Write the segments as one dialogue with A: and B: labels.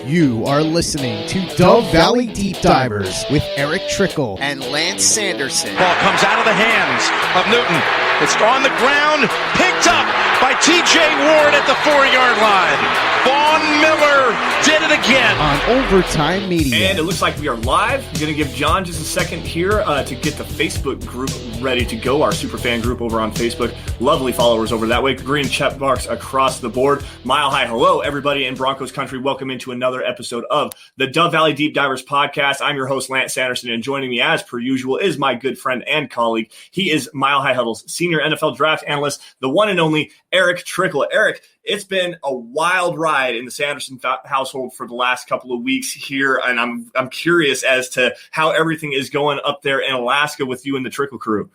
A: You are listening to Dove Valley Deep Divers with Erick Trickel
B: and Lance Sanderson.
C: Ball comes out of the hands of Newton. It's on the ground, picked up by T.J. Ward at the 4-yard line. Vaughn Miller did it again.
A: On Overtime Media.
D: And it looks like we are live. I'm going to give John just a second here to get the Facebook group ready to go, our superfan group over on Facebook. Lovely followers over that way. Green check marks across the board. Mile high hello, everybody in Broncos country. Welcome into another episode of the Dove Valley Deep Divers podcast. I'm your host, Lance Sanderson, and joining me as per usual is my good friend and colleague. He is Mile High Huddle's senior NFL draft analyst, the one and only Erick Trickel. Erick, it's been a wild ride in the Sanderson household for the last couple of weeks here, and I'm curious as to how everything is going up there in Alaska with you and the Trickel crew.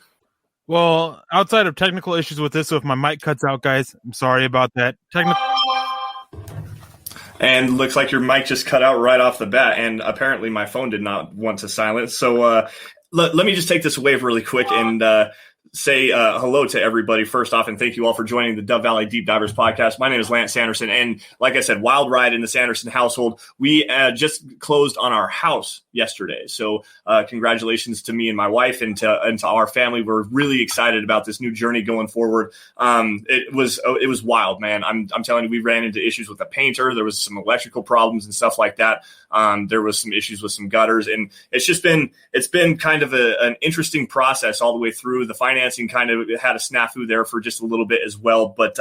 E: Well, outside of technical issues with this, so if my mic cuts out, guys, I'm sorry about that.
D: And looks like your mic just cut out right off the bat, and apparently my phone did not want to silence. So let me just take this away really quick and say hello to everybody first off, and thank you all for joining the Dove Valley Deep Divers podcast. My name is Lance Sanderson, and like I said, wild ride in the Sanderson household. We just closed on our house yesterday, so congratulations to me and my wife and to our family. We're really excited about this new journey going forward. It was wild, man. I'm telling you, we ran into issues with the painter. There was some electrical problems and stuff like that. There was some issues with some gutters, and it's been kind of an interesting process all the way through. The financing kind of had a snafu there for just a little bit as well. But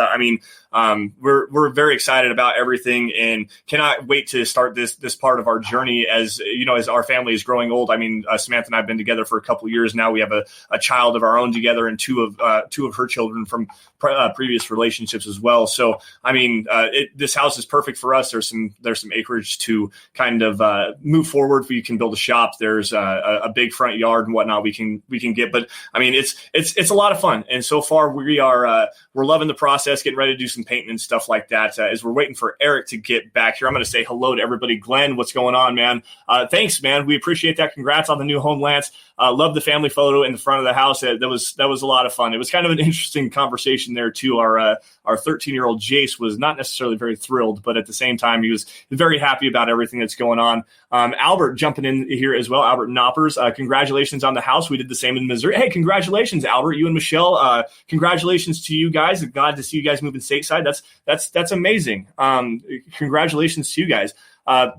D: we're very excited about everything and cannot wait to start this part of our journey as our family is growing old. I mean, Samantha and I have been together for a couple of years now. We have a child of our own together and two of her children from previous relationships as well. So, I mean, this house is perfect for us. There's some acreage to kind of move forward. We can build a shop. There's a big front yard and whatnot we can get. But I mean, it's a lot of fun. And so far we're loving the process, getting ready to do some painting and stuff like that. As we're waiting for Erick to get back here, I'm going to say hello to everybody. Glenn, what's going on, man? Thanks, man. We appreciate that. Congrats on the new home, Lance. Love the family photo in the front of the house. That was a lot of fun. It was kind of an interesting conversation there too. Our 13-year-old Jace was not necessarily very thrilled, but at the same time, he was very happy about everything that's going on. Albert jumping in here as well. Albert Knoppers, congratulations on the house. We did the same in Missouri. Hey, congratulations, Albert. You and Michelle. Congratulations to you guys. Glad to see you guys moving stateside. That's amazing. Congratulations to you guys.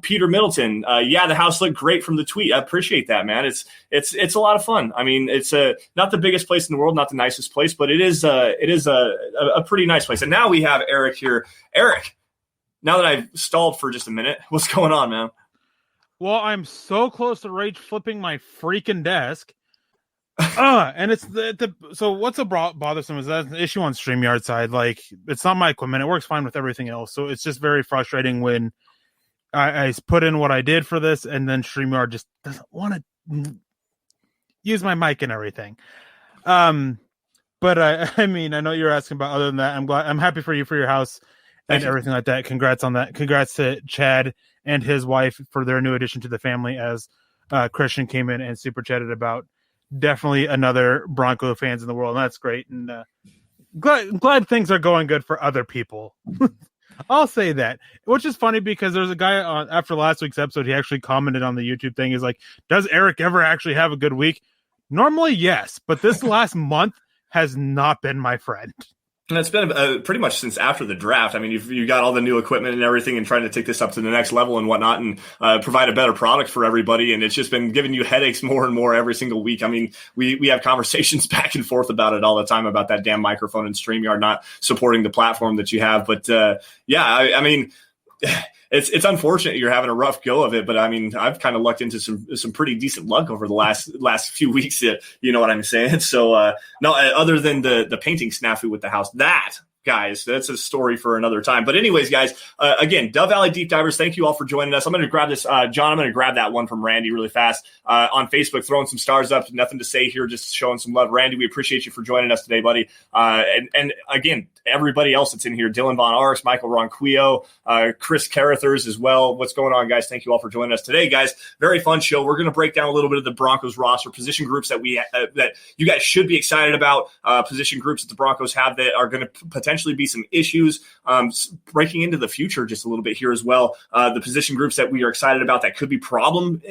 D: Peter Middleton, the house looked great from the tweet. I appreciate that, man. It's a lot of fun. I mean, it's not the biggest place in the world, not the nicest place, but it is a pretty nice place. And now we have Erick here. Erick, now that I've stalled for just a minute, what's going on, man?
E: Well, I'm so close to rage flipping my freaking desk. And it's so what's so bothersome is that an issue on StreamYard side. Like, it's not my equipment. It works fine with everything else. So it's just very frustrating when I put in what I did for this, and then StreamYard just doesn't want to use my mic and everything. But I mean, I know you're asking about other than that. I'm happy for you for your house and everything like that. Congrats on that. Congrats to Chad and his wife for their new addition to the family, as Christian came in and super chatted about definitely another Bronco fans in the world. And that's great. And glad things are going good for other people. I'll say that, which is funny because there's a guy after last week's episode, he actually commented on the YouTube thing. He's like, does Erick ever actually have a good week? Normally, yes, but this last month has not been my friend.
D: And it's been pretty much since after the draft. I mean, you got all the new equipment and everything and trying to take this up to the next level and whatnot and provide a better product for everybody. And it's just been giving you headaches more and more every single week. I mean, we have conversations back and forth about it all the time about that damn microphone and StreamYard not supporting the platform that you have. But I mean, it's unfortunate you're having a rough go of it, but I mean, I've kind of lucked into some pretty decent luck over the last few weeks. You know what I'm saying? So no, other than the painting snafu with the house, guys, that's a story for another time. But anyways, guys, again, Dove Valley Deep Divers, thank you all for joining us. I'm going to grab this, John, I'm going to grab that one from Randy really fast on Facebook, throwing some stars up. Nothing to say here, just showing some love. Randy, we appreciate you for joining us today, buddy. And again, everybody else that's in here, Dylan Von Arks, Michael Ronquillo, Chris Carruthers as well. What's going on, guys? Thank you all for joining us today, guys. Very fun show. We're going to break down a little bit of the Broncos roster, position groups that that you guys should be excited about, position groups that the Broncos have that are going to potentially be some issues, breaking into the future just a little bit here as well. The position groups that we are excited about that could be problem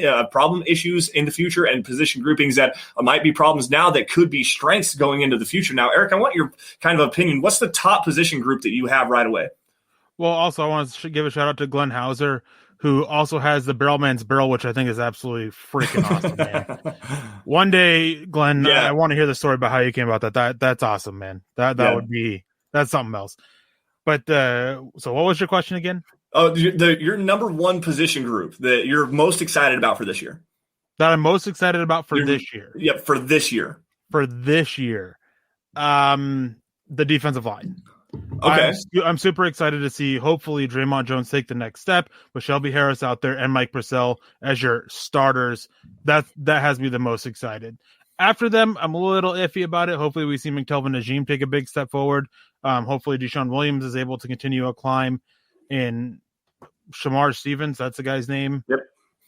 D: issues in the future, and position groupings that might be problems now that could be strengths going into the future. Now, Eric, I want your kind of opinion. What's the top position group that you have right away? Well,
E: also, I want to give a shout out to Glenn Hauser, who also has the Barrelman's Barrel, which I think is absolutely freaking awesome, man. One day, Glenn, I want to hear the story about how you came about that. That's awesome, man. That's something else. But so what was your question again?
D: Oh, your number one position group that you're most excited about for this year.
E: That I'm most excited about for this year.
D: Yep, for this year.
E: For this year. The defensive line.
D: Okay.
E: I'm super excited to see, hopefully, Draymond Jones take the next step with Shelby Harris out there and Mike Purcell as your starters. That has me the most excited. After them, I'm a little iffy about it. Hopefully, we see McTelvin Najim take a big step forward. Hopefully, Deshaun Williams is able to continue a climb. And Shamar Stevens, that's the guy's name.
D: Yep.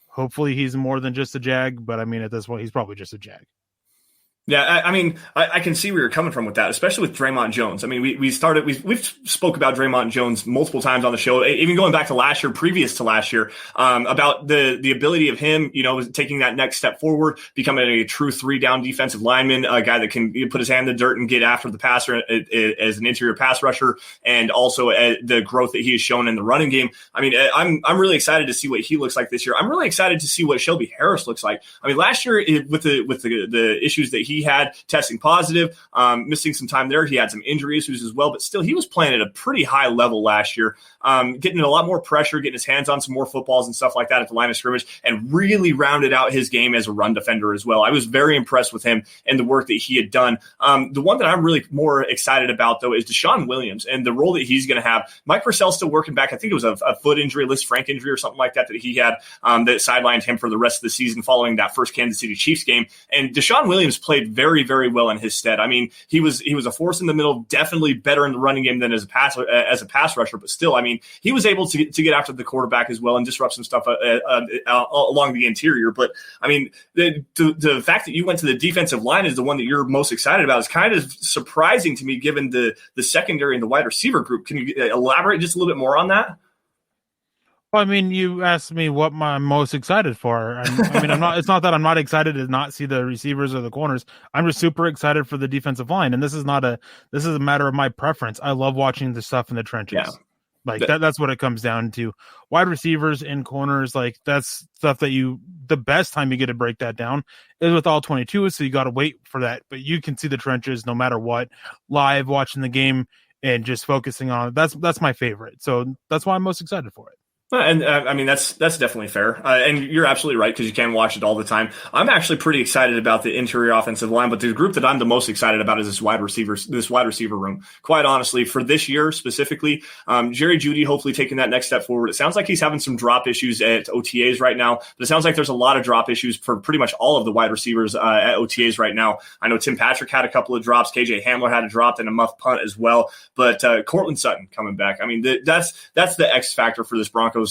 E: Hopefully, he's more than just a Jag, but I mean, at this point, he's probably just a Jag.
D: Yeah, I mean, I can see where you're coming from with that, especially with Draymond Jones. I mean, we've spoke about Draymond Jones multiple times on the show, even going back to last year, previous to last year, about the ability of him, taking that next step forward, becoming a true 3-down defensive lineman, a guy that can put his hand in the dirt and get after the passer as an interior pass rusher, and also the growth that he has shown in the running game. I mean, I'm really excited to see what he looks like this year. I'm really excited to see what Shelby Harris looks like. I mean, last year with the issues that he had, testing positive, missing some time there. He had some injury issues as well, but still he was playing at a pretty high level last year, getting a lot more pressure, getting his hands on some more footballs and stuff like that at the line of scrimmage, and really rounded out his game as a run defender as well. I was very impressed with him and the work that he had done. The one that I'm really more excited about, though, is Deshaun Williams and the role that he's going to have. Mike Purcell's still working back. I think it was a foot injury, Liz Frank injury or something like that he had that sidelined him for the rest of the season following that first Kansas City Chiefs game. And Deshaun Williams played very, very well in his stead. I mean, he was a force in the middle, definitely better in the running game than as a pass rusher, but still, I mean, he was able to get after the quarterback as well and disrupt some stuff along the interior. But I mean, the fact that you went to the defensive line is the one that you're most excited about is kind of surprising to me, given the secondary and the wide receiver group. Can you elaborate just a little bit more on that?
E: Well, I mean, you asked me what I'm most excited for. I mean, it's not that I'm not excited to not see the receivers or the corners. I'm just super excited for the defensive line. And this is a matter of my preference. I love watching the stuff in the trenches. Yeah. Like that's what it comes down to. Wide receivers and corners, like that's stuff that the best time you get to break that down is with all 22. So you got to wait for that, but you can see the trenches no matter what, live watching the game and just focusing on it. That's my favorite. So that's why I'm most excited for it.
D: And I mean, that's definitely fair. And you're absolutely right, because you can watch it all the time. I'm actually pretty excited about the interior offensive line, but the group that I'm the most excited about is this wide receiver room. Quite honestly, for this year specifically, Jerry Jeudy hopefully taking that next step forward. It sounds like he's having some drop issues at OTAs right now, but it sounds like there's a lot of drop issues for pretty much all of the wide receivers at OTAs right now. I know Tim Patrick had a couple of drops. KJ Hamler had a drop and a muff punt as well. But Cortland Sutton coming back. I mean, that's the X factor for this Broncos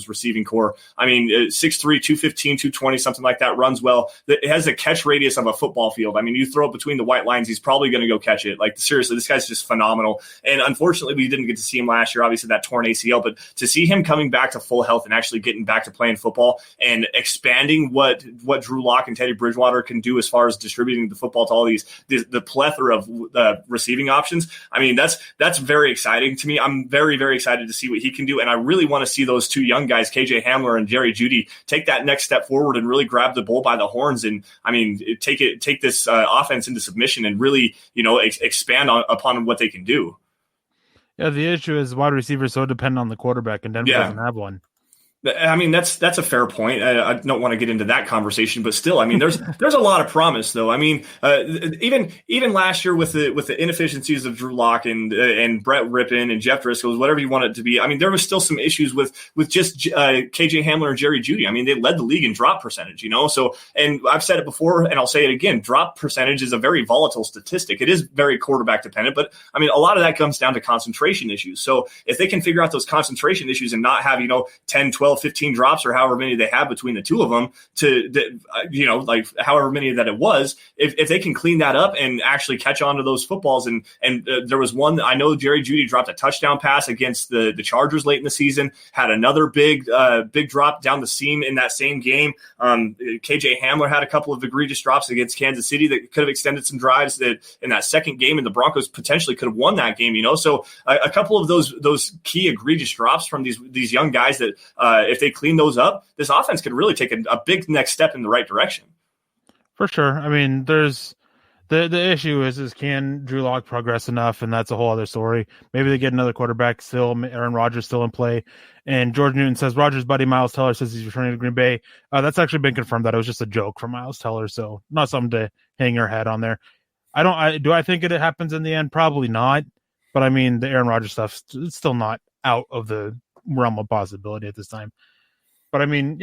D: receiving core. I mean, 6'3", 215, 220, something like that, runs well. It has a catch radius of a football field. I mean, you throw it between the white lines, he's probably going to go catch it. Like, seriously, this guy's just phenomenal. And unfortunately, we didn't get to see him last year, obviously that torn ACL, but to see him coming back to full health and actually getting back to playing football and expanding what Drew Lock and Teddy Bridgewater can do as far as distributing the football to all the plethora of receiving options. I mean, that's very exciting to me. I'm very, very excited to see what he can do. And I really want to see those two young guys, KJ Hamler and Jerry Jeudy, take that next step forward and really grab the bull by the horns. And I mean, take this offense into submission and really, expand upon what they can do.
E: Yeah, the issue is wide receivers so dependent on the quarterback, and Denver doesn't have one.
D: I mean, that's a fair point. I don't want to get into that conversation, but still, I mean, there's a lot of promise, though. I mean, even last year with the inefficiencies of Drew Lock and Brett Rippon and Jeff Driscoll, whatever you want it to be. I mean, there was still some issues with just KJ Hamler and Jerry Jeudy. I mean, they led the league in drop percentage, So, and I've said it before, and I'll say it again: drop percentage is a very volatile statistic. It is very quarterback dependent, but I mean, a lot of that comes down to concentration issues. So, if they can figure out those concentration issues and not have 10, 12, 15 drops or however many they have between the two of them like however many that it was, if they can clean that up and actually catch on to those footballs. And there was one, I know Jerry Jeudy dropped a touchdown pass against the Chargers late in the season, had another big drop down the seam in that same game. KJ Hamler had a couple of egregious drops against Kansas City that could have extended some drives that in that second game, and the Broncos potentially could have won that game, So a couple of those key egregious drops from these young guys that if they clean those up, this offense could really take a big next step in the right direction.
E: For sure. I mean, there's the issue is can Drew Lock progress enough, and that's a whole other story. Maybe they get another quarterback still, Aaron Rodgers still in play. And George Newton says Rodgers' buddy Miles Teller says he's returning to Green Bay. That's actually been confirmed that it was just a joke from Miles Teller, so not something to hang your head on there. Do I think it happens in the end? Probably not. But I mean, the Aaron Rodgers stuff, it's still not out of the realm of possibility at this time. But I mean,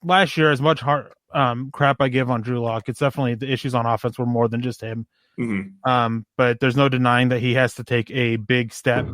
E: last year, as much crap I give on Drew Lock, it's definitely the issues on offense were more than just him.
D: Mm-hmm.
E: But there's no denying that he has to take a big step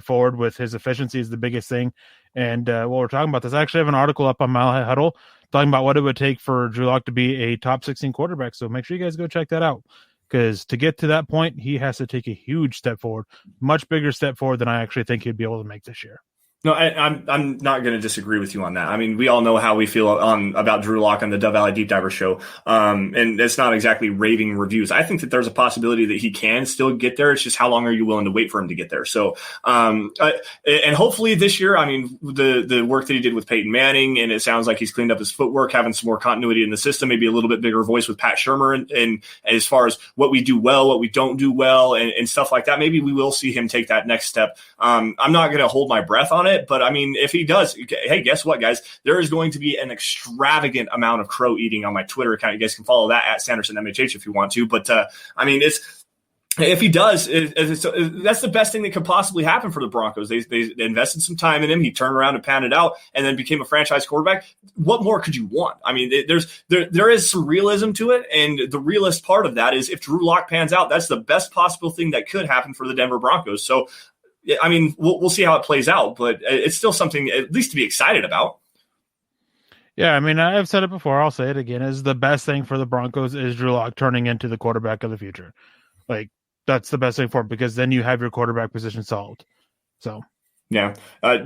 E: forward with his efficiency is the biggest thing. And while we're talking about this, I actually have an article up on Mile High Huddle talking about what it would take for Drew Lock to be a top 16 quarterback. So make sure you guys go check that out. Because to get to that point, he has to take a huge step forward, much bigger step forward than I actually think he'd be able to make this year.
D: No, I'm not going to disagree with you on that. I mean, we all know how we feel about Drew Lock on the Dove Valley Deep Diver show, and it's not exactly raving reviews. I think that there's a possibility that he can still get there. It's just how long are you willing to wait for him to get there? So, and hopefully this year, I mean, the work that he did with Peyton Manning, and it sounds like he's cleaned up his footwork, having some more continuity in the system, maybe a little bit bigger voice with Pat Shurmur, and as far as what we do well, what we don't do well, and stuff like that. Maybe we will see him take that next step. I'm not going to hold my breath on it. But I mean, if he does, hey, guess what, guys? There is going to be an extravagant amount of crow eating on my Twitter account. You guys can follow that at Sanderson MHH if you want to. But I mean, if he does, that's the best thing that could possibly happen for the Broncos. They invested some time in him. He turned around and panned it out, and then became a franchise quarterback. What more could you want? I mean, there is some realism to it, and the realist part of that is if Drew Lock pans out, that's the best possible thing that could happen for the Denver Broncos. So, I mean, we'll see how it plays out, but it's still something at least to be excited about.
E: Yeah, I mean, I've said it before. I'll say it again. Is the best thing for the Broncos is Drew Lock turning into the quarterback of the future. Like, that's the best thing for him because then you have your quarterback position solved. So,
D: yeah.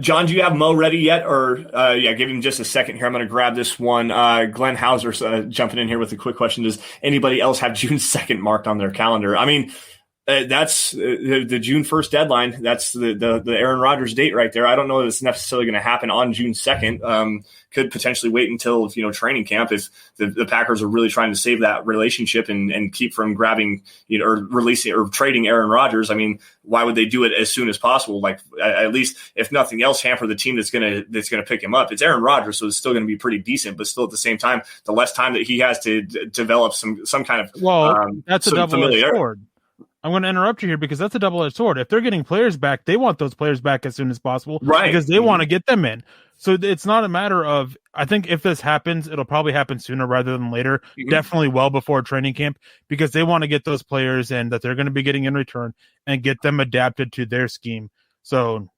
D: John, do you have Mo ready yet? Or, give him just a second here. I'm going to grab this one. Glenn Hauser jumping in here with a quick question. Does anybody else have June 2nd marked on their calendar? I mean, that's the June 1st deadline. That's the Aaron Rodgers date right there. I don't know that it's necessarily going to happen on June 2nd. Could potentially wait until, training camp if the Packers are really trying to save that relationship and keep from grabbing, or releasing or trading Aaron Rodgers. I mean, why would they do it as soon as possible? Like, at least if nothing else, hamper the team that's going to pick him up. It's Aaron Rodgers, so it's still going to be pretty decent, but still at the same time, the less time that he has to develop some kind of
E: that's a double-edged sword. I'm going to interrupt you here because that's a double-edged sword. If they're getting players back, they want those players back as soon as possible,
D: right?
E: Because they want to get them in. So it's not a matter of, I think if this happens, it'll probably happen sooner rather than later, definitely well before training camp, because they want to get those players in that they're going to be getting in return and get them adapted to their scheme. So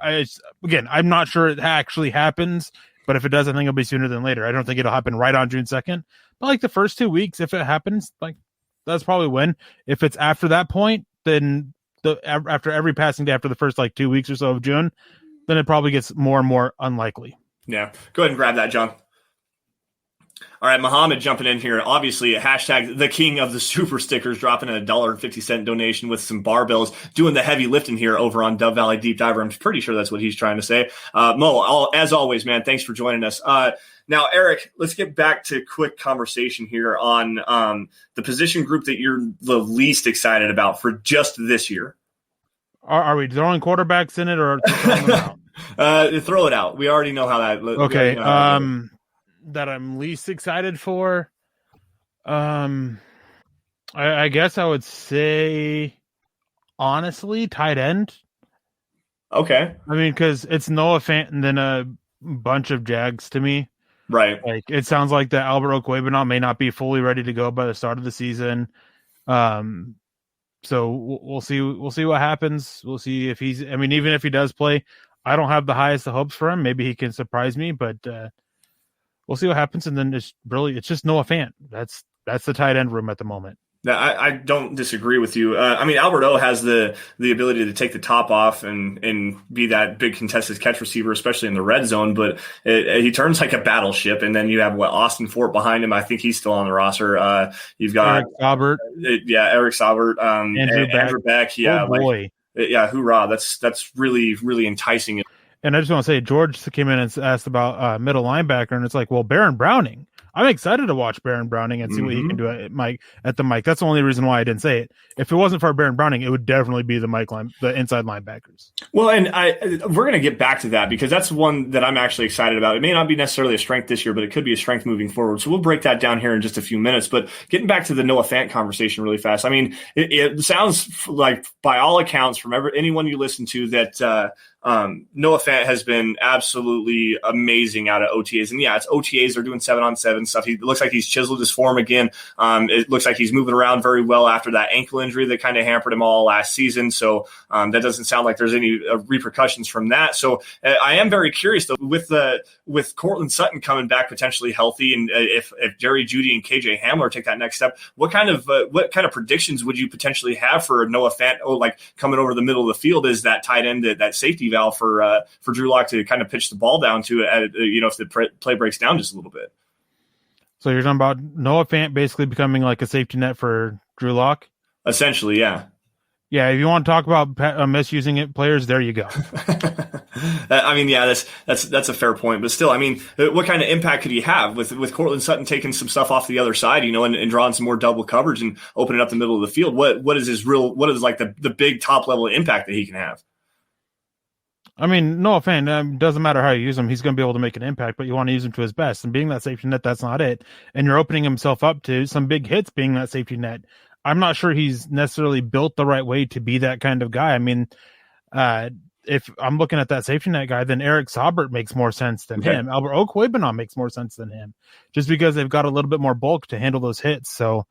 E: I'm not sure it actually happens, but if it does, I think it'll be sooner than later. I don't think it'll happen right on June 2nd, but like the first 2 weeks, if it happens, like, that's probably when. If it's after that point, then after every passing day after the first 2 weeks or so of June, then it probably gets more and more unlikely.
D: Yeah. Go ahead and grab that, John. All right, Muhammad jumping in here. Obviously, hashtag the king of the super stickers, dropping a $1.50 donation with some barbells, doing the heavy lifting here over on Dove Valley Deep Diver. I'm pretty sure that's what he's trying to say. Mo, as always, man, thanks for joining us. Now, Eric, let's get back to quick conversation here on the position group that you're the least excited about for just this year.
E: Are we throwing quarterbacks in it or throwing them out?
D: Throw it out. We already know how that.
E: Okay. That I'm least excited for. I guess I would say, honestly, tight end.
D: Okay.
E: I mean, because it's Noah Fant and then a bunch of Jags to me.
D: Right.
E: Like, it sounds like that Albert Okwuegbunam may not be fully ready to go by the start of the season. So we'll see. We'll see what happens. We'll see if he's. I mean, even if he does play, I don't have the highest of hopes for him. Maybe he can surprise me, but we'll see what happens. And then it's just Noah Fant. That's the tight end room at the moment.
D: I don't disagree with you. I mean, Albert O has the ability to take the top off and be that big contested catch receiver, especially in the red zone. But he turns like a battleship. And then you have Austin Fort behind him. I think he's still on the roster. You've got
E: Erick Saubert.
D: Erick Saubert. Andrew Beck. Yeah.
E: Oh boy.
D: Yeah. Hoorah. That's really, really enticing.
E: And I just want to say, George came in and asked about middle linebacker, and it's like, well, Baron Browning. I'm excited to watch Baron Browning and see what he can do at the mic. That's the only reason why I didn't say it. If it wasn't for Baron Browning, it would definitely be the inside linebackers.
D: Well, and we're going to get back to that because that's one that I'm actually excited about. It may not be necessarily a strength this year, but it could be a strength moving forward. So we'll break that down here in just a few minutes. But getting back to the Noah Fant conversation really fast. I mean, it sounds like by all accounts from anyone you listen to that Noah Fant has been absolutely amazing out of OTAs. And yeah, it's OTAs. They're doing 7-on-7 stuff. It looks like he's chiseled his form again. It looks like he's moving around very well after that ankle injury that kind of hampered him all last season. So that doesn't sound like there's any repercussions from that. So I am very curious though with Cortland Sutton coming back potentially healthy, and if Jerry Jeudy and KJ Hamler take that next step, what kind of predictions would you potentially have for Noah Fant? Like coming over the middle of the field is that tight end, that safety valve for Drew Lock to kind of pitch the ball down to, if the play breaks down just a little bit.
E: So you're talking about Noah Fant basically becoming like a safety net for Drew Lock?
D: Essentially, yeah.
E: Yeah, if you want to talk about misusing players, there you go.
D: I mean, yeah, that's a fair point. But still, I mean, what kind of impact could he have with Cortland Sutton taking some stuff off the other side, and drawing some more double coverage and opening up the middle of the field? What is the big top level impact that he can have?
E: I mean, no offense, doesn't matter how you use him. He's going to be able to make an impact, but you want to use him to his best. And being that safety net, that's not it. And you're opening himself up to some big hits being that safety net. I'm not sure he's necessarily built the right way to be that kind of guy. I mean, if I'm looking at that safety net guy, then Erick Saubert makes more sense than him. Albert Okwuegbunam makes more sense than him, just because they've got a little bit more bulk to handle those hits. So,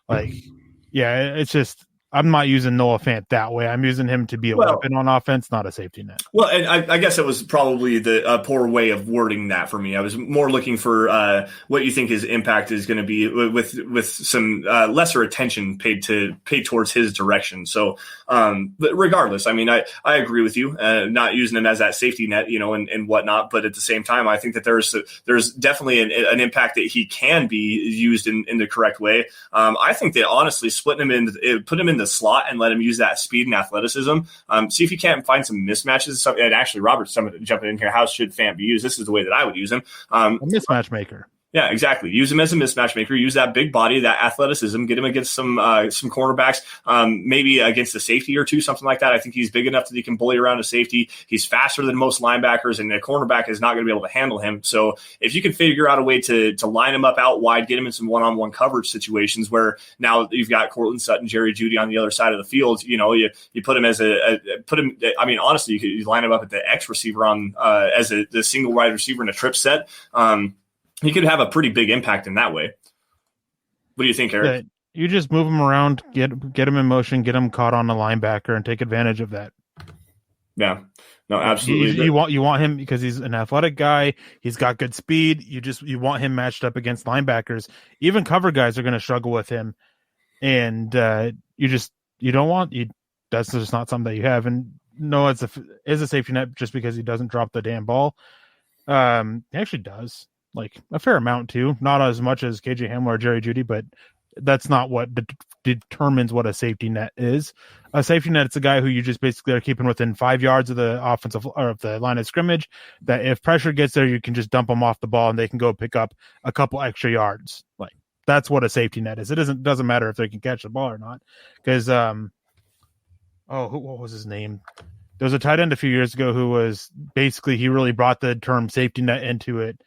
E: it's just, I'm not using Noah Fant that way. I'm using him to be a weapon on offense, not a safety net.
D: Well, and I guess it was probably the poor way of wording that for me. I was more looking for what you think his impact is going to be with some lesser attention paid towards his direction. So, but regardless, I mean, I agree with you, not using him as that safety net, and whatnot. But at the same time, I think that there's definitely an impact that he can be used in the correct way. I think that honestly, splitting him put him in the slot and let him use that speed and athleticism. See if you can't find some mismatches. And actually, Robert's jumping in here. How should Fant be used? This is the way that I would use him.
E: A mismatch maker.
D: Yeah, exactly. Use him as a mismatch maker. Use that big body, that athleticism. Get him against some cornerbacks, maybe against a safety or two, something like that. I think he's big enough that he can bully around a safety. He's faster than most linebackers, and a cornerback is not going to be able to handle him. So if you can figure out a way to line him up out wide, get him in some one-on-one coverage situations where now you've got Cortland Sutton, Jerry Jeudy on the other side of the field, you put him I mean, honestly, you line him up at the X receiver as the single wide receiver in a trip set. He could have a pretty big impact in that way. What do you think, Eric?
E: You just move him around, get him in motion, get him caught on a linebacker, and take advantage of that.
D: Yeah, no, absolutely.
E: You want him because he's an athletic guy. He's got good speed. You want him matched up against linebackers. Even cover guys are going to struggle with him, and that's just not something that you have. And no, is a safety net just because he doesn't drop the damn ball. He actually does. Like a fair amount too, not as much as KJ Hamler or Jerry Jeudy, but that's not what determines what a safety net is. A safety net, it's a guy who you just basically are keeping within 5 yards of the offensive or of the line of scrimmage. That if pressure gets there, you can just dump them off the ball and they can go pick up a couple extra yards. Like that's what a safety net is. It doesn't matter if they can catch the ball or not, because what was his name? There was a tight end a few years ago who was basically, he really brought the term safety net into it.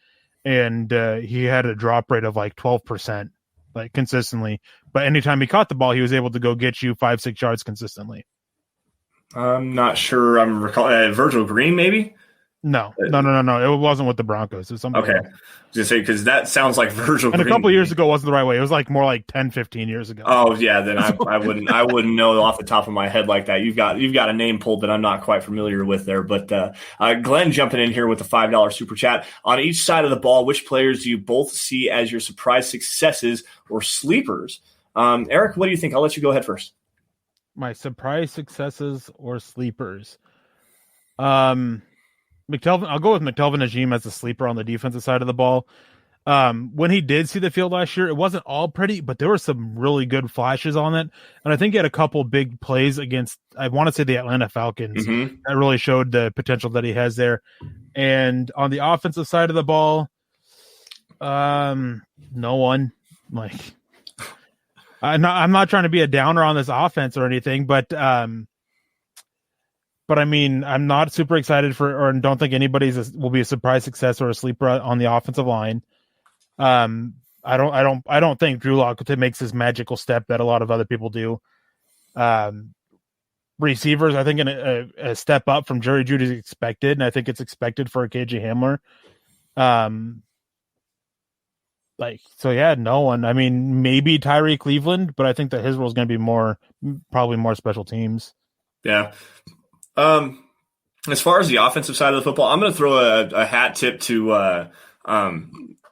E: And he had a drop rate of like 12%, like consistently. But anytime he caught the ball, he was able to go get you 5-6 yards consistently.
D: I'm not sure. I'm recalling Virgil Green, maybe.
E: No. It wasn't with the Broncos. It was something.
D: Okay. Just say, because that sounds like Virgil
E: and
D: Green.
E: A couple years ago, it wasn't the right way. It was like more like 10, 15 years ago.
D: Oh yeah, then I wouldn't know off the top of my head like that. You've got a name pulled that I'm not quite familiar with there. But Glenn jumping in here with the $5 super chat. On each side of the ball, which players do you both see as your surprise successes or sleepers? Eric, what do you think? I'll let you go ahead first.
E: My surprise successes or sleepers. McTelvin. I'll go with McTelvin Najim as a sleeper on the defensive side of the ball. When he did see the field last year, it wasn't all pretty, but there were some really good flashes on it. And I think he had a couple big plays against, I want to say, the Atlanta Falcons that really showed the potential that he has there. And on the offensive side of the ball, no one. Like, I'm not trying to be a downer on this offense or anything, but I mean, I'm not super excited or don't think will be a surprise success or a sleeper on the offensive line. I don't think Drew Lock makes his magical step that a lot of other people do. Receivers, I think a step up from Jerry Jeudy is expected, and I think it's expected for a KJ Hamler. No one. I mean, maybe Tyree Cleveland, but I think that his role is going to be probably more special teams.
D: Yeah. As far as the offensive side of the football, I'm going to throw a hat tip to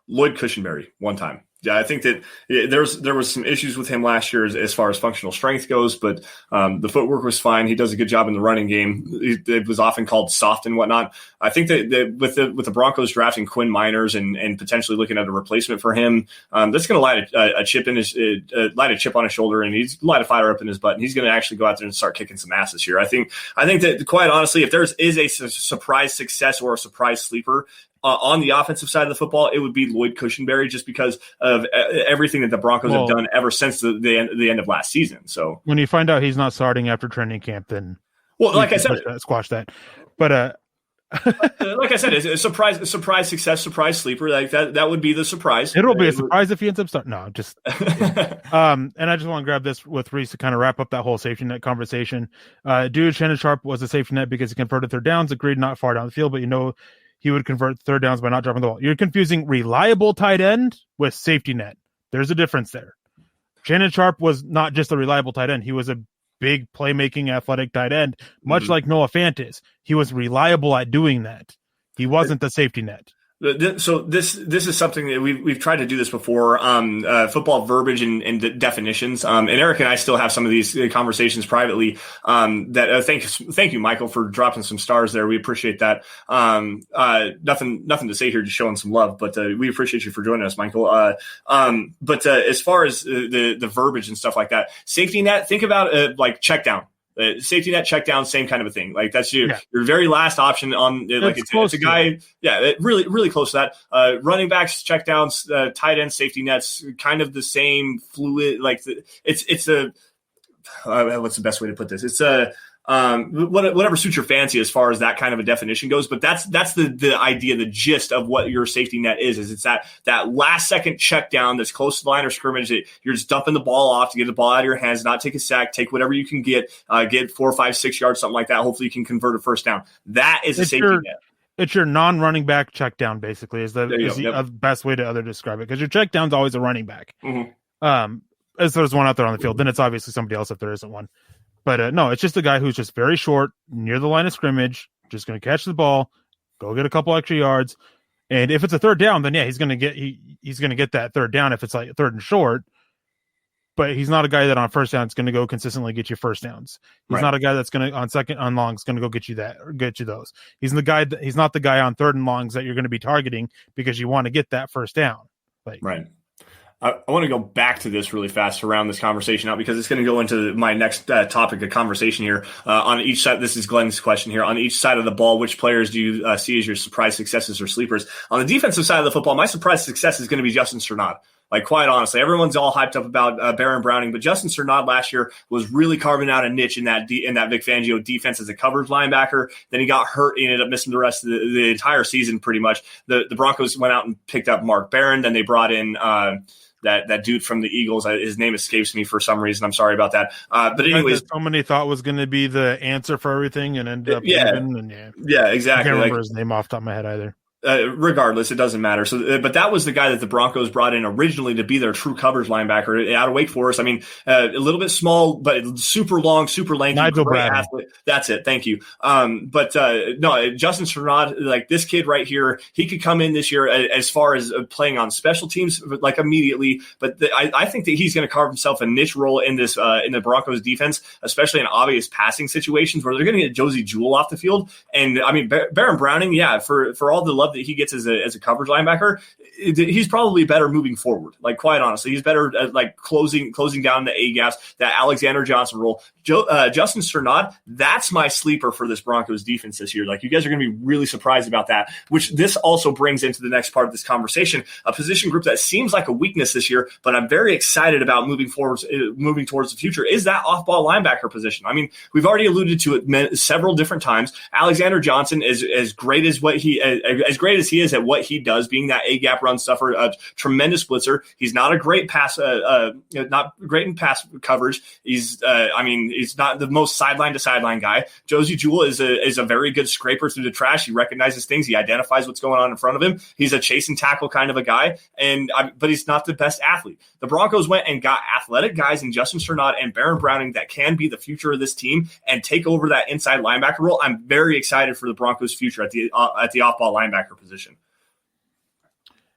D: Lloyd Cushenberry one time. Yeah, I think that there was some issues with him last year as far as functional strength goes, but the footwork was fine. He does a good job in the running game. It was often called soft and whatnot. I think that with the Broncos drafting Quinn Miners and potentially looking at a replacement for him, that's going to light a chip on his shoulder, and he's light a fire up in his butt, and he's going to actually go out there and start kicking some asses here. I think that, quite honestly, if there is a surprise success or a surprise sleeper on the offensive side of the football, it would be Lloyd Cushenberry, just because of everything that the Broncos have done ever since the end of last season. So
E: when you find out he's not starting after training camp, then
D: like I said,
E: squash that. But
D: like I said, it's a surprise success, surprise sleeper. Like that would be the surprise.
E: It'll be a surprise if he ends up starting. No, just and I just want to grab this with Reese to kind of wrap up that whole safety net conversation. Shannon Sharp was a safety net because he converted third downs. Agreed, not far down the field, but he would convert third downs by not dropping the ball. You're confusing reliable tight end with safety net. There's a difference there. Shannon Sharp was not just a reliable tight end. He was a big playmaking athletic tight end, much like Noah Fant is. He was reliable at doing that. He wasn't the safety net.
D: So this is something that we've tried to do this before, football verbiage and definitions. And Eric and I still have some of these conversations privately. Thank you, Michael, for dropping some stars there. We appreciate that. Nothing to say here, just showing some love, but we appreciate you for joining us, Michael. But as far as the verbiage and stuff like that, safety net, think about like check down. Safety net, check down, same kind of a thing. Like that's your very last option on. Like it's a guy, really really close to that. Running backs, check downs, tight end, safety nets, kind of the same fluid. Like it's a what's the best way to put this? It's a whatever suits your fancy as far as that kind of a definition goes. But that's the idea, the gist of what your safety net is it's that last second check down that's close to the line of scrimmage that you're just dumping the ball off to get the ball out of your hands, not take a sack, take whatever you can get 4, 5, 6 yards, something like that. Hopefully you can convert a first down. That is a safety net.
E: It's your non-running back check down, basically, is the best way to describe it, because your check down's always a running back. As there's one out there on the field, then it's obviously somebody else if there isn't one. But no, it's just a guy who's just very short, near the line of scrimmage, just going to catch the ball, go get a couple extra yards, and if it's a third down, then he's going to get that third down if it's like third and short. But he's not a guy that on first down is going to go consistently get you first downs. He's not a guy that's going to on second on longs going to go get you those. He's not the guy on third and longs that you're going to be targeting because you want to get that first down.
D: Right. I want to go back to this really fast to round this conversation out, because it's going to go into my next topic of conversation here. On each side, this is Glenn's question here. On each side of the ball, which players do you see as your surprise successes or sleepers? On the defensive side of the football, my surprise success is going to be Justin Strnad. Like, quite honestly, everyone's all hyped up about Baron Browning, but Justin Cernod last year was really carving out a niche in that Vic Fangio defense as a coverage linebacker. Then he got hurt. He ended up missing the rest of the entire season pretty much. The Broncos went out and picked up Mark Barron. Then they brought in that dude from the Eagles. His name escapes me for some reason. I'm sorry about that. But anyways,
E: so many thought was going to be the answer for everything, and ended up leaving,
D: yeah, exactly.
E: I can't remember his name off the top of my head either.
D: Regardless, it doesn't matter. So, but that was the guy that the Broncos brought in originally to be their true coverage linebacker out of Wake Forest. I mean, a little bit small, but super long, super lanky,
E: Nigel
D: great
E: Bradley.
D: athlete. That's it. Thank you. But no, Justin Cernod, like this kid right here, he could come in this year as far as playing on special teams, like immediately. But I think that he's going to carve himself a niche role in this in the Broncos defense, especially in obvious passing situations where they're going to get Josie Jewell off the field. And I mean, Baron Browning, for all the love that he gets as a coverage linebacker, he's probably better moving forward. Like, quite honestly, he's better at like closing down the A gaps, that Alexander Johnson role. Justin Cernod, that's my sleeper for this Broncos defense this year. Like, you guys are going to be really surprised about that, which this also brings into the next part of this conversation, a position group that seems like a weakness this year, but I'm very excited about moving towards the future, is that off-ball linebacker position. I mean, we've already alluded to it several different times. Alexander Johnson is as great as he is at what he does, being that A-gap run stuffer, a tremendous blitzer. He's not a great not great in pass coverage. He's not the most sideline to sideline guy. Josie Jewell is a very good scraper through the trash. He recognizes things. He identifies what's going on in front of him. He's a chase and tackle kind of a guy, but he's not the best athlete. The Broncos went and got athletic guys in Justin Cernod and Baron Browning that can be the future of this team and take over that inside linebacker role. I'm very excited for the Broncos' future at the off-ball linebacker position.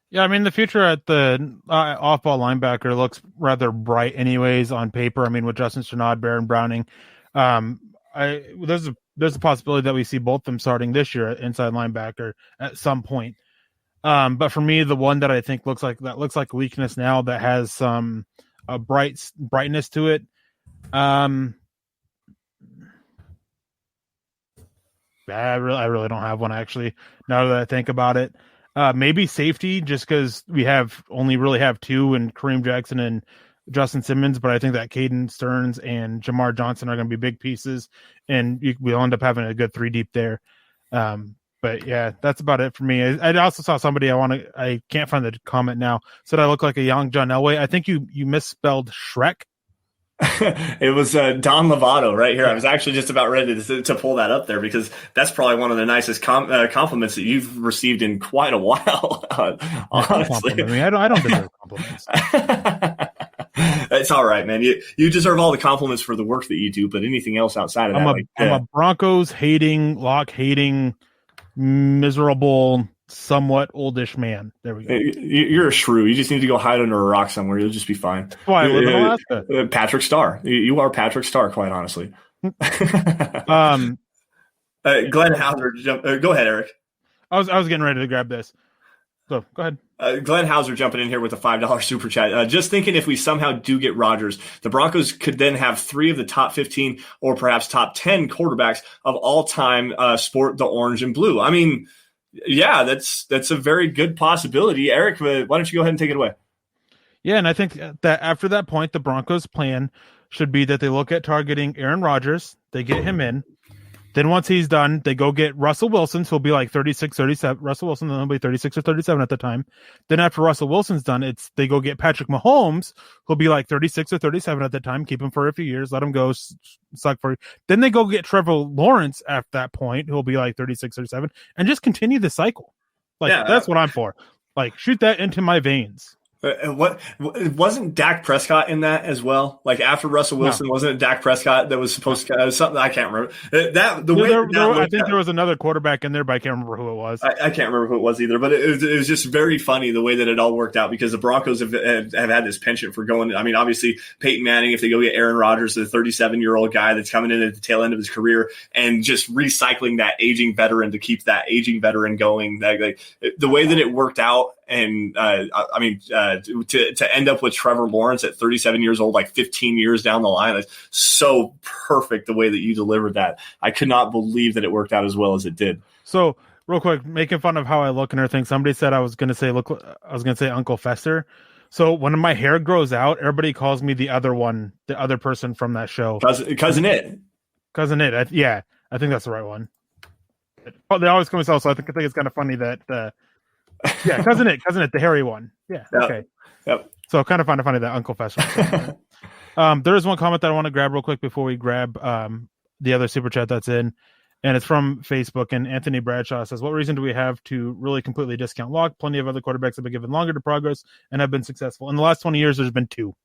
E: Yeah, I mean, the future at the off-ball linebacker looks rather bright anyways on paper. I mean, with Justin Cernod, Baron Browning, there's a possibility that we see both of them starting this year at inside linebacker at some point. But for me, the one that I think looks like a weakness now that has some brightness to it. I really don't have one, actually, now that I think about it. Maybe safety, just because we only really have two, and Kareem Jackson and Justin Simmons, but I think that Caden Stearns and Jamar Johnson are going to be big pieces, and we'll end up having a good 3 deep there. But yeah, that's about it for me. I also saw somebody I can't find the comment now, said I look like a young John Elway. I think you misspelled Shrek.
D: It was Don Lovato right here. I was actually just about ready to pull that up there, because that's probably one of the nicest compliments that you've received in quite a while. Honestly,
E: I don't deserve compliments.
D: It's all right, man. You deserve all the compliments for the work that you do, but anything else outside of that,
E: I'm a Broncos hating, Lock hating, miserable, somewhat oldish man. There we go.
D: You're a shrew. You just need to go hide under a rock somewhere. You'll just be fine.
E: Why? I live in Alaska.
D: Patrick Starr. You are Patrick Starr, quite honestly. Glenn Hauser. Go ahead, Eric.
E: I was getting ready to grab this. So go ahead.
D: Glenn Hauser jumping in here with a $5 super chat. Just thinking, if we somehow do get Rodgers, the Broncos could then have 3 of the top 15 or perhaps top 10 quarterbacks of all time sport the orange and blue. I mean, yeah, that's a very good possibility. Eric, why don't you go ahead and take it away?
E: Yeah, and I think that after that point, the Broncos' plan should be that they look at targeting Aaron Rodgers. They get him in. Then once he's done, they go get Russell Wilson, so he'll be like 36, 37. Russell Wilson, then he'll be 36 or 37 at the time. Then after Russell Wilson's done, they go get Patrick Mahomes, who'll be like 36 or 37 at the time. Keep him for a few years, let him go suck for. Then they go get Trevor Lawrence at that point, who'll be like 36, 37, and just continue the cycle. That's what I'm for. Like, shoot that into my veins.
D: What wasn't Dak Prescott in that as well? Like, after Russell Wilson, wasn't it Dak Prescott that was supposed to something? I can't remember
E: I think there was another quarterback in there, but I can't remember who it was.
D: I can't remember who it was either. But it was just very funny the way that it all worked out, because the Broncos have had this penchant for going. I mean, obviously Peyton Manning, if they go get Aaron Rodgers, the 37-year-old guy that's coming in at the tail end of his career, and just recycling that aging veteran to keep that aging veteran going. The way that it worked out. And to end up with Trevor Lawrence at 37 years old, like 15 years down the line, that's so perfect the way that you delivered that. I could not believe that it worked out as well as it did.
E: So real quick, making fun of how I look and everything, somebody said I was going to say Uncle Fester. So when my hair grows out, everybody calls me the other one, the other person from that show.
D: Cousin It.
E: Cousin It. I think that's the right one. Oh, they always call me so I think it's kind of funny that Cousin It, the hairy one. Yeah.
D: Yep.
E: Okay.
D: Yep.
E: So kind of funny that Uncle Fester. There is one comment that I want to grab real quick before we grab the other super chat that's in, and it's from Facebook. And Anthony Bradshaw says, "What reason do we have to really completely discount Locke? Plenty of other quarterbacks have been given longer to progress and have been successful. In the last 20 years, there's been two.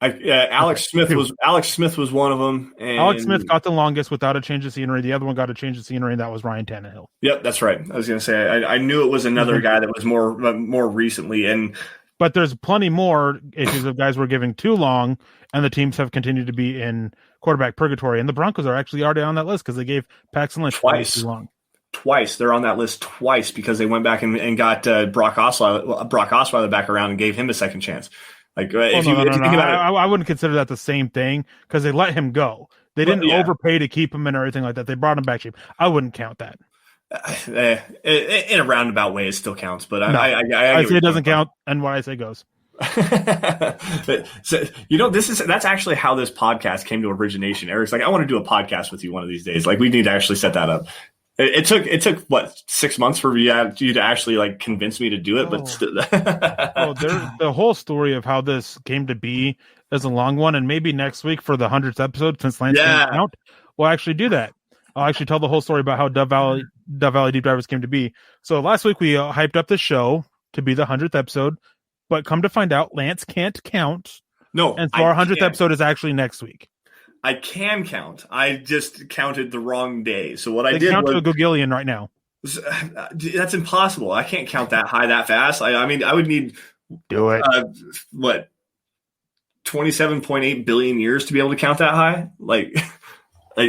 D: Alex Smith was one of them. And
E: Alex Smith got the longest without a change of scenery. The other one got a change of scenery, and that was Ryan Tannehill.
D: Yep, that's right. I was going to say I knew it was another guy that was more recently,
E: but there's plenty more issues of guys were giving too long, and the teams have continued to be in quarterback purgatory. And the Broncos are actually already on that list because they gave Paxton Lynch twice too long.
D: Twice. They're on that list twice because they went back and got Brock Osweiler back around and gave him a second chance. Like, if you think about it,
E: I wouldn't consider that the same thing because they let him go. They didn't overpay to keep him and everything like that. They brought him back cheap. I wouldn't count that.
D: In a roundabout way, it still counts. But
E: no, I say it doesn't count, and what I say goes.
D: So, that's actually how this podcast came to origination. Eric's like, I want to do a podcast with you one of these days. Like, we need to actually set that up. It took what 6 months for you to actually like convince me to do it, but still.
E: The whole story of how this came to be is a long one, and maybe next week for the 100th episode, since Lance can't count, we'll actually do that. I'll actually tell the whole story about how Dove Valley Deep Divers came to be. So last week we hyped up the show to be the 100th episode, but come to find out, Lance can't count.
D: No,
E: and so our 100th episode is actually next week.
D: I can count. I just counted the wrong day. So what I did
E: count
D: was
E: to a Gogillion right now.
D: That's impossible. I can't count that high that fast. I mean, I would need 27.8 billion years to be able to count that high. Like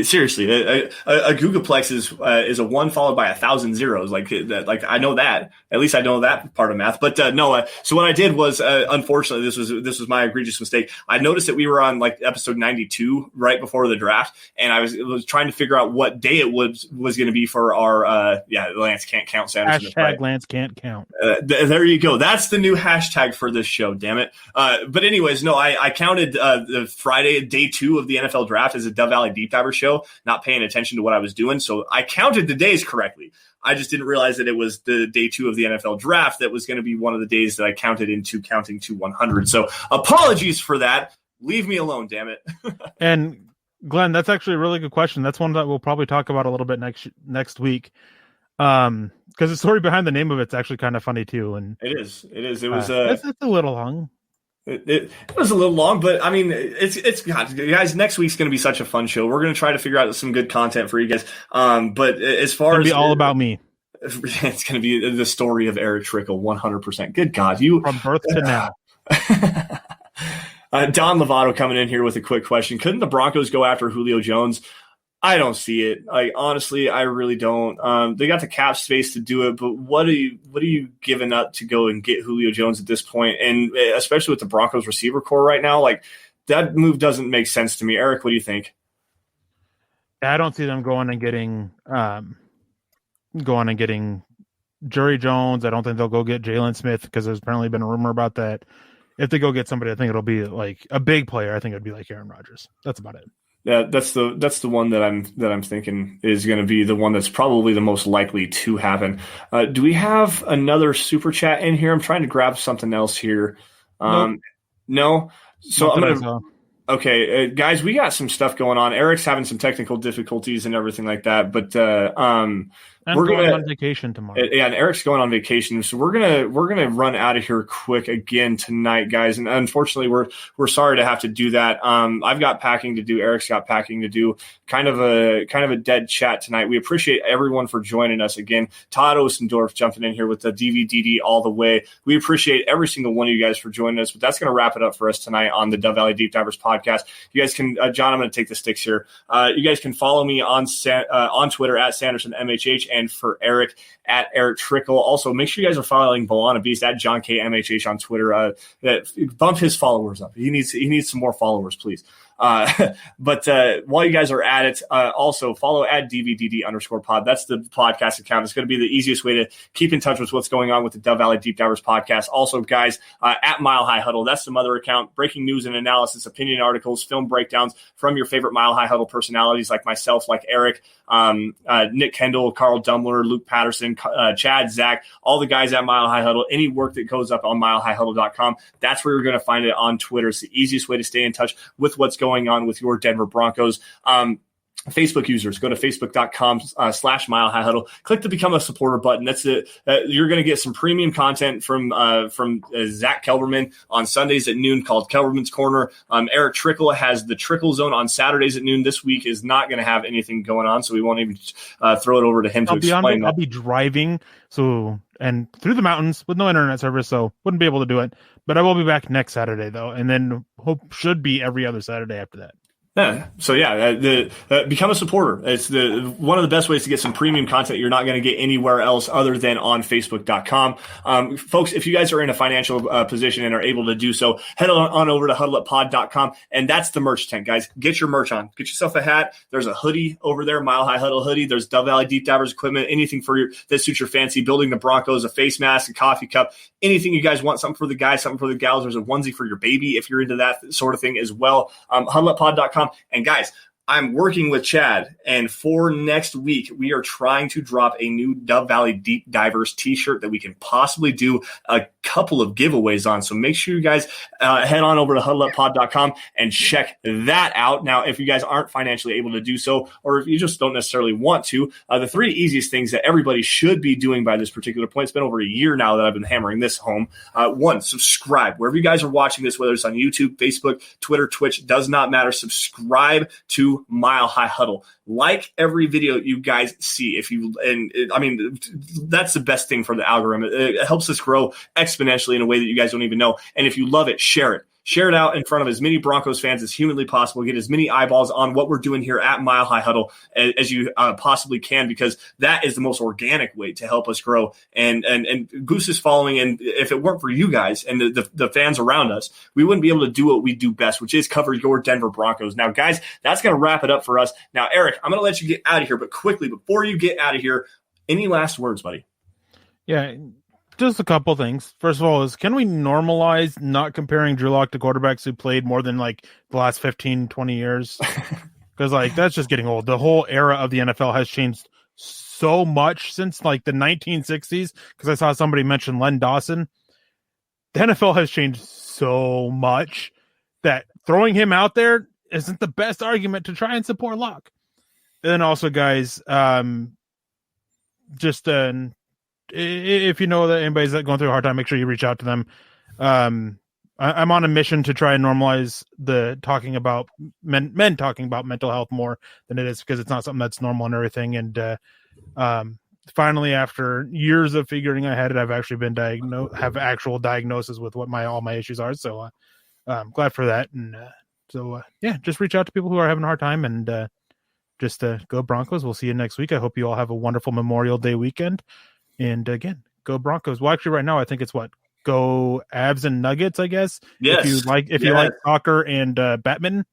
D: seriously, a googolplex is a 1 followed by 1,000 zeros. Like I know that. At least I know that part of math. But no. So what I did was, unfortunately, this was my egregious mistake. I noticed that we were on like episode 92 right before the draft, and I was trying to figure out what day it was going to be for our Lance Can't Count Sanderson.
E: Hashtag Lance Can't Count.
D: There you go. That's the new hashtag for this show. Damn it. But anyways, no. I counted the Friday, day 2 of the NFL draft as a Dove Valley Deep Diver show, not paying attention to what I was doing. So I counted the days correctly. I just didn't realize that it was the day 2 of the NFL draft that was going to be one of the days that I counted into counting to 100. So apologies for that. Leave me alone, damn it.
E: And Glenn, that's actually a really good question. That's one that we'll probably talk about a little bit next week. Because the story behind the name of it's actually kind of funny too. And
D: it is. It was
E: it's a little long.
D: It was a little long, but I mean, it's guys. Next week's going to be such a fun show. We're going to try to figure out some good content for you guys. But as far as
E: be all about me,
D: it's going to be the story of Erick Trickel, 100%. Good God, you
E: from birth to now.
D: Don Lovato coming in here with a quick question: couldn't the Broncos go after Julio Jones? I don't see it. Like, honestly, I really don't. They got the cap space to do it, but what are you giving up to go and get Julio Jones at this point? And especially with the Broncos receiver core right now, like that move doesn't make sense to me. Eric, what do you think?
E: I don't see them going and getting Jerry Jones. I don't think they'll go get Jalen Smith because there's apparently been a rumor about that. If they go get somebody, I think it'll be like a big player. I think it'd be like Aaron Rodgers. That's about it.
D: Yeah, that's the one that I'm thinking is going to be the one that's probably the most likely to happen. Do we have another super chat in here? I'm trying to grab something else here.
E: Nope.
D: No. So
E: Not
D: I'm gonna. Okay, guys, we got some stuff going on. Eric's having some technical difficulties and everything like that, but
E: we're going on vacation tomorrow.
D: Yeah, and Eric's going on vacation, so we're gonna run out of here quick again tonight, guys. And unfortunately, we're sorry to have to do that. I've got packing to do. Eric's got packing to do. Kind of a dead chat tonight. We appreciate everyone for joining us again. Todd Ostendorf jumping in here with the DVDD all the way. We appreciate every single one of you guys for joining us. But that's going to wrap it up for us tonight on the Dove Valley Deep Divers podcast. You guys can, John, I'm going to take the sticks here. You guys can follow me on Twitter at Sanderson MHH, and for Eric at Erick Trickel. Also, make sure you guys are following Bolana Beast at John K MHH on Twitter. Bump his followers up. He needs some more followers, please. But while you guys are at it, also follow at DVDD_pod. That's the podcast account. It's going to be the easiest way to keep in touch with what's going on with the Dove Valley Deep Divers podcast. Also, guys, at Mile High Huddle, that's the mother account. Breaking news and analysis, opinion articles, film breakdowns from your favorite Mile High Huddle personalities like myself, like Eric, Nick Kendall, Carl Dumbler, Luke Patterson, Chad, Zach, all the guys at Mile High Huddle. Any work that goes up on milehighhuddle.com, that's where you're going to find it on Twitter. It's the easiest way to stay in touch with what's going on with your Denver Broncos. Facebook users, go to facebook.com/Mile High Huddle. Click the Become a Supporter button. That's it. You're going to get some premium content from Zach Kelberman on Sundays at noon called Kelberman's Corner. Erick Trickel has the Trickel Zone on Saturdays at noon. This week is not going to have anything going on, so we won't even throw it over to him to explain that.
E: I'll be driving and through the mountains with no internet service, so wouldn't be able to do it. But I will be back next Saturday, though, and then should be every other Saturday after that.
D: Yeah. So become a supporter. It's one of the best ways to get some premium content you're not going to get anywhere else other than on Facebook.com. Folks, if you guys are in a financial position and are able to do so, head on over to huddleuppod.com, and that's the merch tent, guys. Get your merch on. Get yourself a hat. There's a hoodie over there, Mile High Huddle hoodie. There's Dove Valley Deep Divers equipment, anything that suits your fancy. Building the Broncos, a face mask, a coffee cup, anything you guys want. Something for the guys, something for the gals. There's a onesie for your baby if you're into that sort of thing as well. Huddleuppod.com. And guys, I'm working with Chad, and for next week, we are trying to drop a new Dove Valley Deep Divers t-shirt that we can possibly do a couple of giveaways on. So make sure you guys head on over to huddleuppod.com and check that out. Now, if you guys aren't financially able to do so, or if you just don't necessarily want to, the three easiest things that everybody should be doing by this particular point, it's been over a year now that I've been hammering this home. One, subscribe. Wherever you guys are watching this, whether it's on YouTube, Facebook, Twitter, Twitch, does not matter. Subscribe to Mile High Huddle. Like every video you guys see. That's the best thing for the algorithm. It helps us grow exponentially in a way that you guys don't even know. And if you love it, share it. Share it out in front of as many Broncos fans as humanly possible. Get as many eyeballs on what we're doing here at Mile High Huddle as you possibly can, because that is the most organic way to help us grow and boost this following. And if it weren't for you guys and the fans around us, we wouldn't be able to do what we do best, which is cover your Denver Broncos. Now, guys, that's going to wrap it up for us. Now, Eric, I'm going to let you get out of here, but quickly, before you get out of here, any last words, buddy?
E: Yeah. Just a couple things. First of all, can we normalize not comparing Drew Lock to quarterbacks who played more than the last 15, 20 years? Because that's just getting old. The whole era of the NFL has changed so much since the 1960s. Because I saw somebody mention Len Dawson. The NFL has changed so much that throwing him out there isn't the best argument to try and support Lock. And then also, guys, if you know that anybody's going through a hard time, make sure you reach out to them. I'm on a mission to try and normalize the talking about men talking about mental health more than it is, because it's not something that's normal and everything. And finally, after years of figuring I had it, I've actually been have actual diagnosis with what all my issues are. So I'm glad for that. And just reach out to people who are having a hard time, and just go Broncos. We'll see you next week. I hope you all have a wonderful Memorial Day weekend. And again, go Broncos. Well, actually, right now, I think it's go Avs and Nuggets, I guess.
D: Yes.
E: If you like soccer and badminton.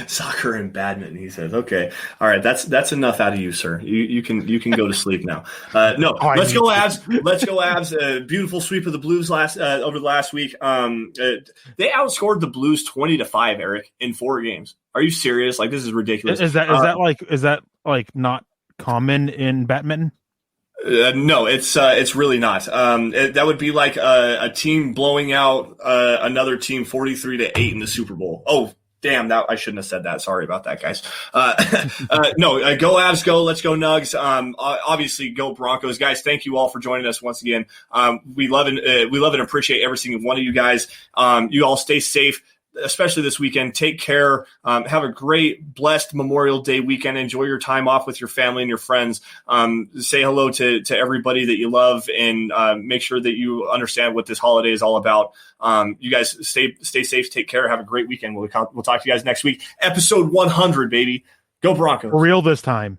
D: Soccer and badminton, he says. Okay. All right. That's enough out of you, sir. You can go to sleep now. Let's go Avs. Let's go Avs. Beautiful sweep of the Blues over the last week. They outscored the Blues 20-5, Eric, in 4 games. Are you serious? This is ridiculous.
E: Is that not common in badminton?
D: No, it's really not. That would be like a team blowing out another team 43-8 in the Super Bowl. Oh, damn! I shouldn't have said that. Sorry about that, guys. No, go Avs, go. Let's go Nugs. Obviously, go Broncos, guys. Thank you all for joining us once again. We love and appreciate every single one of you guys. You all stay safe, especially this weekend. Take care. Have a great, blessed Memorial Day weekend. Enjoy your time off with your family and your friends. Say hello to everybody that you love, and make sure that you understand what this holiday is all about. You guys stay safe. Take care. Have a great weekend. We'll talk to you guys next week. Episode 100, baby. Go Broncos.
E: For real this time.